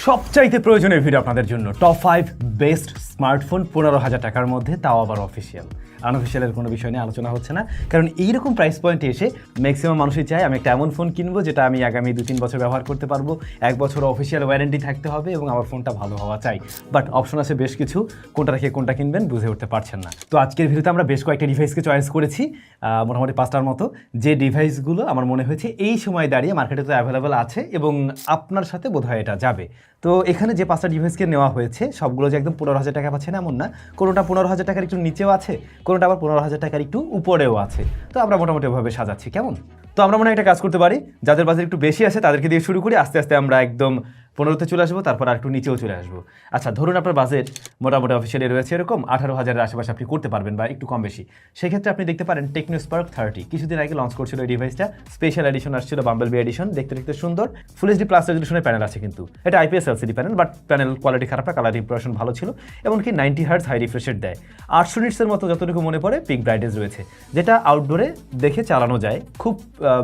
সবচাইতে প্রয়োজনীয় ভিডিও আপনাদের জন্য টপ 5 বেস্ট স্মার্টফোন 15,000 টাকার মধ্যে, তাও আবার অফিসিয়াল। আনঅফিসিয়ালের কোনো বিষয় নিয়ে আলোচনা হচ্ছে না, কারণ এইরকম প্রাইস পয়েন্টে এসে ম্যাক্সিমাম মানুষই চায় আমি একটা এমন ফোন কিনবো যেটা আমি আগামী 2-3 বছর ব্যবহার করতে পারবো, 1 বছর অফিসিয়াল ওয়ারেন্টি থাকতে হবে এবং আমার ফোনটা ভালো হওয়া চাই। বাট অপশন আছে বেশ কিছু, কোনটা রেখে কোনটা কিনবেন বুঝে উঠতে পারছেন না। তো আজকের ভিডিওতে আমরা বেশ কয়েকটা ডিভাইসকে চয়েস করেছি, মোটামুটি 5টার মতো, যে ডিভাইসগুলো আমার মনে হয়েছে এই সময় দাঁড়িয়ে মার্কেটে তো অ্যাভেলেবেল আছে এবং আপনার সাথে বোধহয় এটা যাবে। তো এখানে যে 5টা ডিভাইসকে নেওয়া হয়েছে সবগুলো যে একদম 15,000 টাকা পাচ্ছেন এমন না, কোনোটা 15,000 টাকার একটু নিচেও আছে, কোনোটা আবার 15,000 টাকার একটু উপরেও আছে। তো আমরা মোটামুটি ওভাবে সাজাচ্ছি, কেমন? তো আমরা মনে হয় একটা কাজ করতে পারি, যাদের বাজেট একটু বেশি আছে তাদেরকে দিয়ে শুরু করি, আস্তে আস্তে আমরা একদম 15তে চলে আসবো, তারপর আর একটু নিচেও চলে আসবো। আচ্ছা, ধরুন আপনার বাজেট মোটামুটি অফিসিয়ালি রয়েছে এরকম 18,000-এর আশেপাশে আপনি করতে পারবেন বা একটু কম বেশি। সেক্ষেত্রে আপনি দেখতে পারেন টেকনো স্পার্ক 30 কিছুদিন আগে লঞ্চ করছিল এই ডিভাইসটা, স্পেশাল এডিশন আসছিল, বাম্বলবি এডিশন, দেখতে দেখতে সুন্দর, ফুল এইচডি প্লাস রেজলিউশনের প্যানেল আছে, কিন্তু এটা IPS LCD panel, but panel quality খারাপ না, কালার ইমপ্রেশন ভালো ছিল, এমনকি 90 হার্টজ হাই রিফ্রেশ রেট দেয়, 800 নিটসের মতো যতটুকু মনে পড়ে পিক ব্রাইটনেস রয়েছে, যেটা আউটডোরে দেখে চালানো যায়, খুব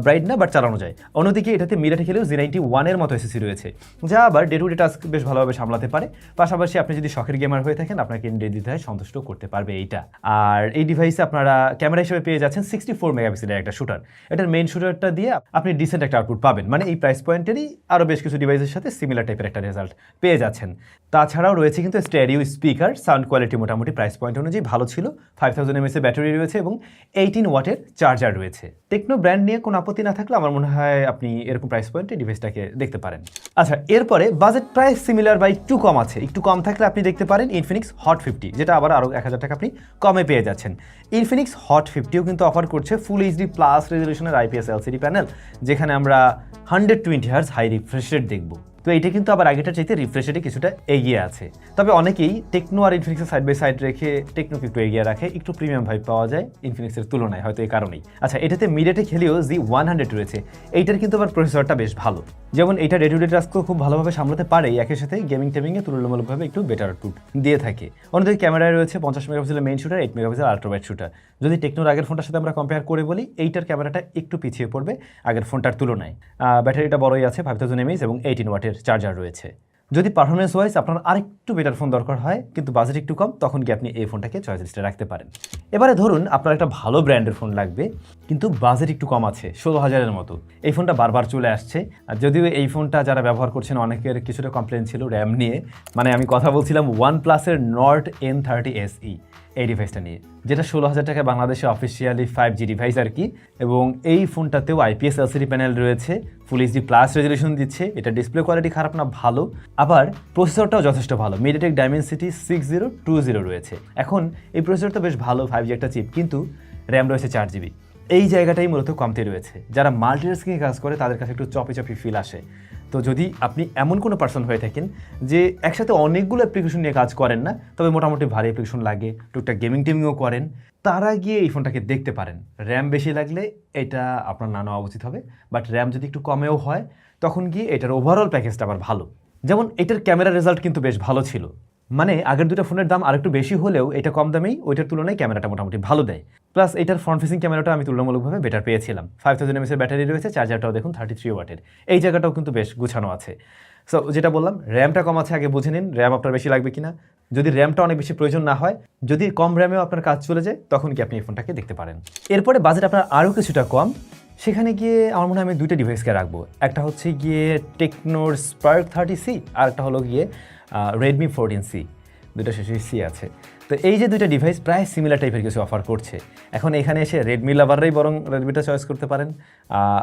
ব্রাইট না বাট চালানো যায়। অন্যদিকে এটাতে মিরাটেক হেলিও Z91 এর মতো এসএসডি রয়েছে, যা আবার ডে টু ডে টাস্ক বেশ ভালোভাবে সামলাতে পারে। পাশাপাশি আপনি যদি শখের গেমার হয়ে থাকেন আপনাকে নির্দ্বিধায় সন্তুষ্ট করতে পারবে এইটা। আর এই ডিভাইসে আপনারা ক্যামেরা হিসেবে পেয়ে যাচ্ছেন 64 মেগাপিক্সেলের একটা শুটার। এটার মেইন শুটারটা দিয়ে আপনি ডিসেন্ট একটা আউটপুট পাবেন, মানে এই প্রাইস পয়েন্টেরই আরও বেশ কিছু ডিভাইসের সাথে সিমিলার টাইপের একটা রেজাল্ট পেয়ে যাচ্ছেন। তাছাড়াও রয়েছে কিন্তু স্টেরিও স্পিকার, সাউন্ড কোয়ালিটি মোটামুটি প্রাইস পয়েন্ট অনুযায়ী ভালো ছিল, 5000 mAh এর ব্যাটারি রয়েছে এবং 18 ওয়াটের চার্জার রয়েছে। টেকনো ব্র্যান্ড নিয়ে কোনো আপত্তি না থাকলে আমার মনে হয় আপনি এরকম প্রাইস পয়েন্টে ডিভাইসটাকে দেখতে পারেন। আচ্ছা, এরপরে বাজেট প্রায় সিমিলার বা একটু কম আছে, একটু কম থাকলে আপনি দেখতে পারেন ইনফিনিক্স হট 50, যেটা আবার আরও 1000 টাকা আপনি কমে পেয়ে যাচ্ছেন। ইনফিনিক্স হট 50ও কিন্তু অফার করছে ফুল এইচডি প্লাস রেজলিউশনের IPS LCD প্যানেল, যেখানে আমরা 120 হার্টজ হাই রিফ্রেশ রেট দেখব। তো এইটা কিন্তু আবার আগেটার চাইতে রিফ্রেশ রেটে কিছুটা এগিয়ে আছে। তবে অনেকেই টেকনো আর ইনফিনিক্সের সাইড বাই সাইড রেখে টেকনোকে একটু এগিয়ে রাখে, একটু প্রিমিয়াম ভাইব পাওয়া যায় ইনফিনিক্সের তুলনায়, হয়তো এই কারণেই। আচ্ছা, এটাতে মিডিয়াটেক হেলিও Z100 রয়েছে, এইটার কিন্তু আবার প্রসেসরটা বেশ ভালো, যেমন এটা ডে টু ডে টাস্কও খুব ভালোভাবে সামলাতে পারে, একই সাথে গেমিং টেমিংয়ে তুলনামূলকভাবে একটু বেটার আউটপুট দিয়ে থাকে। অন্যদিকে ক্যামেরায় রয়েছে 50 মেগাপিক্সেলের main shooter, 8 megapixel ultrawide shooter. যদি টেকনোর আগের ফোনটার সাথে আমরা কম্পেয়ার করে বলি, এইটার ক্যামেরাটা একটু পিছিয়ে পড়বে আগের ফোনটার তুলনায়। ব্যাটারিটা বড়ই আছে, 5000 mAh এবং 18 ওয়াটের চার্জার রয়েছে। যদি পারফরমেন্স ওয়াইজ আপনার আরেকটু বেটার ফোন দরকার হয় কিন্তু বাজেট একটু কম, তখন কি আপনি এই ফোনটাকে চয়েস লিস্টে রাখতে পারেন। এবারে ধরুন আপনার একটা ভালো ব্র্যান্ডের ফোন লাগবে কিন্তু বাজেট একটু কম আছে, 16,000-এর মতো। এই ফোনটা বারবার চলে আসছে, আর যদিও এই ফোনটা যারা ব্যবহার করছেন অনেকের কিছুটা কমপ্লেন ছিল র্যাম নিয়ে, মানে আমি কথা বলছিলাম OnePlus-এর Nord N30 SE এই ডিভাইসটা নিয়ে, যেটা 16,000 টাকায় বাংলাদেশে অফিসিয়ালি 5G ডিভাইস আর কি। এবং এই ফোনটাতেও IPS LCD প্যানেল রয়েছে, ফুল এইচডি প্লাস রেজলিউশন দিচ্ছে, এটা ডিসপ্লে কোয়ালিটি খারাপ না, ভালো, আবার প্রসেসরটাও যথেষ্ট ভালো, মিডিয়াটেক ডাইমেনসিটি 6020 রয়েছে। এখন এই প্রসেসরটা বেশ ভালো, 5G একটা চিপ, কিন্তু র্যাম রয়েছে 4GB। এই জায়গাটাই মূলত কমতি রয়েছে, যারা মাল্টিটাস্কিংয়ে কাজ করে তাদের কাছে একটু চপি ফিল আসে। তো যদি আপনি এমন কোনো পার্সন হয়ে থাকেন যে একসাথে অনেকগুলো অ্যাপ্লিকেশন নিয়ে কাজ করেন না, তবে মোটামুটি ভারী অ্যাপ্লিকেশন লাগে, টুকটাক গেমিং টেমিংও করেন, তারা গিয়ে এই ফোনটাকে দেখতে পারেন। র্যাম বেশি লাগলে এটা আপনার না নেওয়া উচিত হবে, বাট র্যাম যদি একটু কমেও হয় তখন গিয়ে এটার ওভারঅল প্যাকেজটা আবার ভালো। যেমন এটার ক্যামেরা রেজাল্ট কিন্তু বেশ ভালো ছিল, মানে আগের দুটো ফোনের দাম আরেকটু বেশি হলেও এটা কম দামেই ওইটার তুলনায় ক্যামেরাটা মোটামুটি ভালো দেয়। প্লাস এটার ফ্রন্ট ফেসিং ক্যামেরাটা আমি তুলনামূলকভাবে বেটার পেয়েছিলাম, 5000 mAh এর ব্যাটারি রয়েছে, চার্জারটাও দেখুন 33 ওয়াটের, এই জায়গাটাও কিন্তু বেশ গুছানো আছে। সো যেটা বললাম, র্যামটা কম আছে, আগে বুঝে নিন র্যাম আপনার বেশি লাগবে কিনা। যদি র্যামটা অনেক বেশি প্রয়োজন না হয়, যদি কম র্যামেও আপনার কাজ চলে যায়, তখন কি আপনি এই ফোনটাকে দেখতে পারেন। এরপরে বাজেট আপনার আরও কিছুটা কম, সেখানে গিয়ে আমার মনে হয় আমি দুইটা ডিভাইসকে রাখবো, একটা হচ্ছে গিয়ে টেকনোর স্পার্ক 30C আর একটা হলো গিয়ে Redmi 14C, দুটো শেষে সি আছে। তো এই যে দুইটা ডিভাইস প্রায় সিমিলার টাইপের কিছু অফার করছে। এখন এখানে এসে রেডমি লাভাররাই বরং রেডমিটা চয়েস করতে পারেন,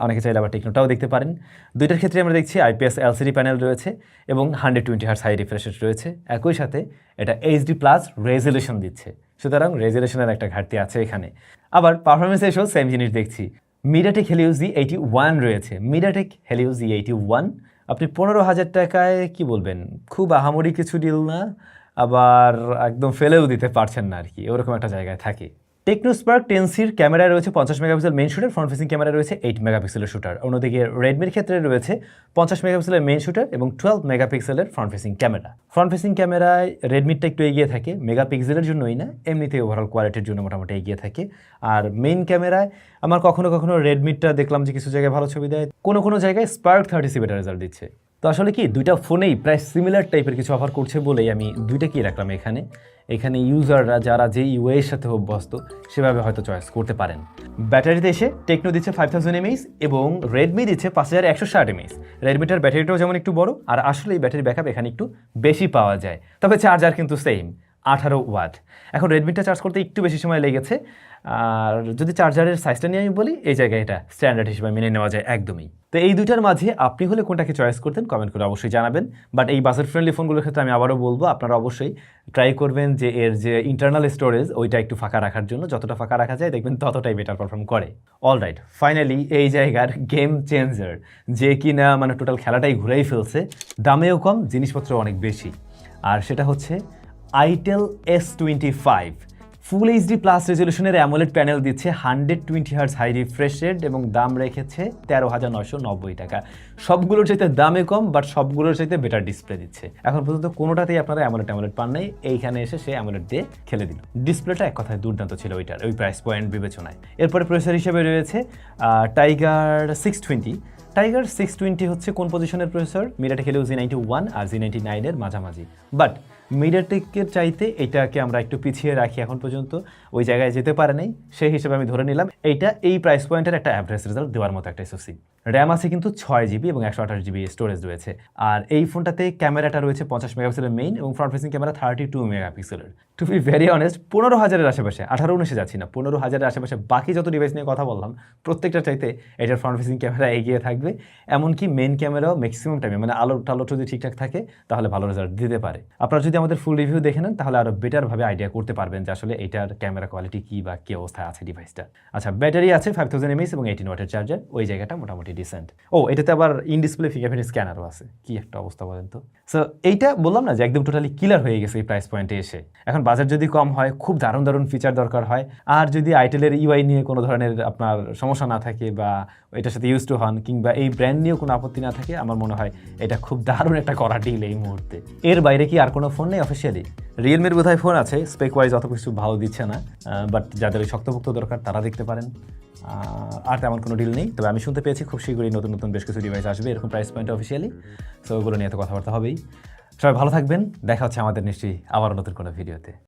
অনেকে চাইলে আবার টেকনোটাও দেখতে পারেন। দুইটার ক্ষেত্রে আমরা দেখছি IPS LCD প্যানেল রয়েছে এবং 120 হার্টজ হাই রিফ্রেশ রেট রয়েছে, একই সাথে এটা HD প্লাস রেজলিউশন দিচ্ছে, সুতরাং রেজলিউশনের একটা ঘাটতি আছে এখানে। আবার পারফরমেন্সে এসেও সেম জিনিস দেখছি, মিডিয়াটেক হেলিও Z81 রয়েছে, মিডিয়াটেক হেলিও Z81 আপনি 15,000 টাকায় কি বলবেন, খুব আহামরি কিছু ডিল না, আবার একদম ফেলেও দিতে পারছেন না আর কি, ওরকম একটা জায়গায় থাকে। টেকনো স্পার্ক 10Cর ক্যামেরায় রয়েছে 50 megapixel main shooter, front facing camera রয়েছে 8 মেগাপিক্সেলের শুটার। অন্যদিকে রেডমির ক্ষেত্রে রয়েছে 50 মেগাপিক্সেলের মেইন শুটার এবং 12 মেগাপিক্সেলের front facing camera. Front facing ক্যামেরায় রেডমিরটা একটু এগিয়ে থাকে, মেগাপিক্সেলের জন্যই না, এমনিতে ওভারঅল কোয়ালিটির জন্য মোটামুটি এগিয়ে থাকে। আর মেইন ক্যামেরায় আমার কখনো কখনো রেডমিরটা দেখলাম যে কিছু জায়গায় ভালো ছবি দেয়, কোনো জায়গায় স্পার্ক 30C বেটার রেজাল্ট দিচ্ছে। তো আসলে কি দুইটা ফোনেই প্রায় সিমিলার টাইপের কিছু অফার করছে বলেই আমি দুইটাকেই রাখলাম এখানে ইউজাররা যারা যে ইউএর সাথে অভ্যস্ত সেভাবে হয়তো চয়েস করতে পারেন। ব্যাটারিতে এসে টেকনো দিচ্ছে 5000 mAh এবং রেডমি দিচ্ছে 5160 mAh। রেডমিটার ব্যাটারিটাও যেমন একটু বড়, আর আসলে এই ব্যাটারি ব্যাকআপ এখানে একটু বেশি পাওয়া যায়, তবে চার্জার কিন্তু সেম 18 ওয়াট। এখন রেডমিটা চার্জ করতে একটু বেশি সময় লেগেছে, আর যদি চার্জারের সাইজটা নিয়ে আমি বলি, এই জায়গায় এটা স্ট্যান্ডার্ড হিসেবে মেনে নেওয়া যায় একদমই। তো এই দুইটার মাঝে আপনি হলে কোনটাকে চয়েস করতেন কমেন্ট করে অবশ্যই জানাবেন। বাট এই বাজেট ফ্রেন্ডলি ফোনগুলোর ক্ষেত্রে আমি আবারও বলবো, আপনারা অবশ্যই ট্রাই করবেন যে এর যে ইন্টারনাল স্টোরেজ ওইটা একটু ফাঁকা রাখার জন্য। যতটা ফাঁকা রাখা যায় দেখবেন ততটাই বেটার পারফর্ম করে। অলরাইট, ফাইনালি এই জায়গার গেম চেঞ্জার, যে কিনা মানে টোটাল খেলাটাই ঘুরেই ফেলছে, দামেও কম, জিনিসপত্র অনেক বেশি, আর সেটা হচ্ছে Itel S25। Full HD plus রেজলিউশনের অ্যামোলেড প্যানেল দিচ্ছে, 120 হার্টজ হাই রিফ্রেশ রেট এবং দাম রেখেছে 13,990 টাকা। সবগুলোর চাইতে দামে কম, বাট সবগুলোর চাইতে বেটার ডিসপ্লে দিচ্ছে। এখন পর্যন্ত কোনোটাতেই আপনারা অ্যামোলেড পান নাই, এইখানে এসে সে অ্যামোলেড দিয়ে খেলে দিল। ডিসপ্লেটা এক কথায় দুর্দান্ত ছিল ওই প্রাইস পয়েন্ট বিবেচনায়। এরপরে প্রসেসর হিসেবে রয়েছে টাইগার 620। টাইগার 620 হচ্ছে কোন পজিশনের প্রসেসর? মিডিয়াটেক হেলিও Z91 আর Z99 এর মাঝামাঝি, বাট মিডিয়াটেকের চাইতে এটাকে আমরা একটু পিছিয়ে রাখি, এখন পর্যন্ত ওই জায়গায় যেতে পারে নাই, সেই হিসেবে আমি ধরে নিলাম এইটা এই প্রাইস পয়েন্টের একটা অ্যাভারেজ রেজাল্ট দেওয়ার মতো একটা SoC। র্যাম আছে কিন্তু 6GB এবং 128GB স্টোরেজ রয়েছে। আর এই ফোনটাতে ক্যামেরাটা রয়েছে 50 মেগাপিক্সেলের মেইন এবং ফ্রন্ট ফেসিং ক্যামেরা 32 মেগাপিক্সেলের। টু বি ভেরি অনেস্ট, 15,000-এর আশেপাশে, 18-19-এ যাচ্ছি না, 15,000-এর আশেপাশে বাকি যত ডিভাইস নিয়ে কথা বললাম প্রত্যেকটা চাইতে এটার ফ্রন্ট ফেসিং ক্যামেরা এগিয়ে থাকবে। এমনকি মেইন ক্যামেরাও ম্যাক্সিমাম টাইমে মানে আলো যদি ঠিকঠাক থাকে তাহলে ভালো রেজাল্ট দিতে পারে। আপনারা যদি আমাদের ফুল রিভিউ দেখে নেন তাহলে আরও বেটারভাবে আইডিয়া করতে পারবেন যে আসলে এটার ক্যামেরা কোয়ালিটি কী বা কী অবস্থায় আছে ডিভাইসটা। আচ্ছা, ব্যাটারি আছে 5000 mAh এবং 18 ওয়াটের চার্জার, ওই জায়গাটা মোটামুটি ডিসেন্ট। এটাতে আবার ইন ডিসপ্লে ফিঙ্গারপ্রিন্ট স্ক্যানারও আছে, কি একটা অবস্থা বলেন তো। সো এইটা বললাম না যে একদম টোটালি কিলার হয়ে গেছে এই প্রাইস পয়েন্টে এসে। এখন বাজেট যদি কম হয়, খুব দারুণ ফিচার দরকার হয়, আর যদি আইটেলের ইউআই নিয়ে কোনো ধরনের আপনার সমস্যা না থাকে বা এটার সাথে ইউজ টু হন, কিংবা এই ব্র্যান্ড নিয়েও কোনো আপত্তি না থাকে, আমার মনে হয় এটা খুব দারুণ একটা করা ডিল এই মুহূর্তে। এর বাইরে কি আর কোনো ফোন নেই অফিসিয়ালি? রিয়েলমির বোধহয় ফোন আছে, স্পেক ওয়াইজ অত কিছু ভালো দিচ্ছে না, বাট যাদের ওই শক্তপোক্ত দরকার তারা দেখতে পারেন। আর তেমন কোনো ডিল নেই, তবে আমি শুনতে পেয়েছি খুব শীঘ্রই নতুন বেশ কিছু ডিভাইস আসবে এরকম প্রাইস পয়েন্টে অফিসিয়ালি। সো ওগুলো নিয়ে তো কথাবার্তা হবেই। সবাই ভালো থাকবেন, দেখা হচ্ছে আমাদের নিশ্চয়ই আবারও নতুন কোনো ভিডিওতে।